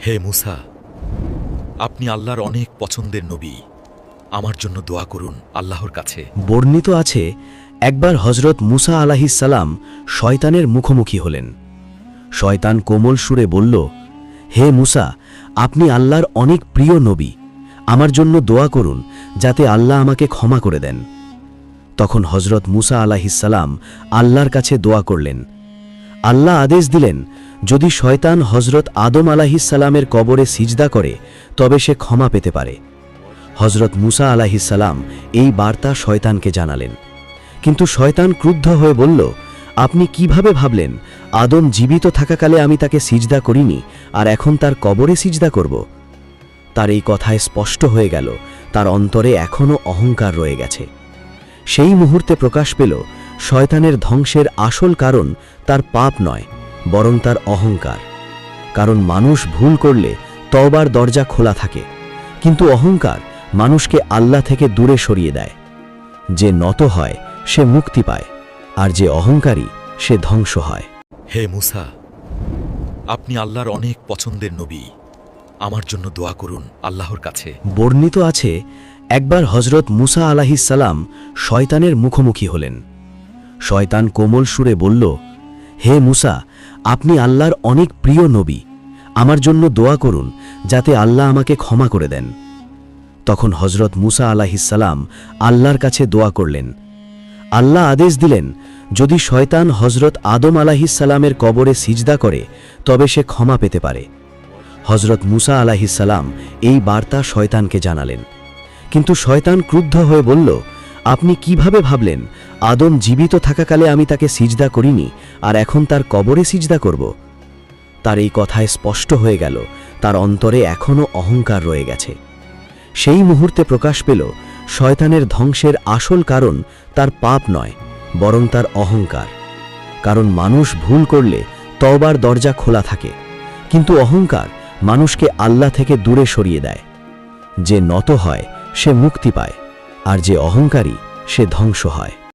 হে মুসা, আপনি আল্লাহর অনেক পছন্দের নবী। আমার জন্য দোয়া করুন আল্লাহর কাছে। বর্ণিত আছে, একবার হজরত মুসা আলাইহিসসালাম শয়তানের মুখোমুখি হলেন। শয়তান কোমল সুরে বলল, হে মুসা, আপনি আল্লাহর অনেক প্রিয় নবী, আমার জন্য দোয়া করুন যাতে আল্লাহ আমাকে ক্ষমা করে দেন। তখন হজরত মুসা আলাইহিসসালাম আল্লাহর কাছে দোয়া করলেন। আল্লাহ আদেশ দিলেন, যদি শয়তান হজরত আদম আলাইহিসসালামের কবরে সিজদা করে তবে সে ক্ষমা পেতে পারে। হজরত মুসা আলাইহিসসালাম এই বার্তা শয়তানকে জানালেন। কিন্তু শয়তান ক্রুদ্ধ হয়ে বলল, আপনি কিভাবে ভাবলেন আদম জীবিত থাকাকালে আমি তাকে সিজদা করিনি আর এখন তার কবরে সিজদা করব? তার এই কথায় স্পষ্ট হয়ে গেল তার অন্তরে এখনও অহংকার রয়ে গেছে। সেই মুহূর্তে প্রকাশ পেল শয়তানের ধ্বংসের আসল কারণ তার পাপ নয়, বরং তার অহংকার। কারণ মানুষ ভুল করলে তওবার দরজা খোলা থাকে, কিন্তু অহংকার মানুষকে আল্লাহ থেকে দূরে সরিয়ে দেয়। যে নত হয় সে মুক্তি পায়, আর যে অহংকারী সে ধ্বংস হয়। হে মুসা, আপনি আল্লাহর অনেক পছন্দের নবী। আমার জন্য দোয়া করুন আল্লাহর কাছে। বর্ণিত আছে, একবার হজরত মুসা আলাইহিসসালাম শয়তানের মুখোমুখি হলেন। শয়তান কোমল সুরে বলল, হে মুসা, আপনি আল্লাহর অনেক প্রিয় নবী, আমার জন্য দোয়া করুন যাতে আল্লাহ আমাকে ক্ষমা করে দেন। তখন হজরত মুসা আলাইহিসসালাম আল্লাহর কাছে দোয়া করলেন। আল্লাহ আদেশ দিলেন, যদি শয়তান হজরত আদম আলাইহিসসালামের কবরে সিজদা করে তবে সে ক্ষমা পেতে পারে। হজরত মুসা আলাইহিসসালাম এই বার্তা শয়তানকে জানালেন। কিন্তু শয়তান ক্রুদ্ধ হয়ে বলল, আপনি কিভাবে ভাবলেন আদম জীবিত থাকাকালে আমি তাকে সিজদা করিনি আর এখন তার কবরে সিজদা করব? তার এই কথায় স্পষ্ট হয়ে গেল তার অন্তরে এখনও অহংকার রয়ে গেছে। সেই মুহূর্তে প্রকাশ পেল শয়তানের ধ্বংসের আসল কারণ তার পাপ নয়, বরং তার অহংকার। কারণ মানুষ ভুল করলে তওবার দরজা খোলা থাকে, কিন্তু অহংকার মানুষকে আল্লাহ থেকে দূরে সরিয়ে দেয়। যে নত হয় সে মুক্তি পায়, আর যে অহংকারী সে ধ্বংস হয়।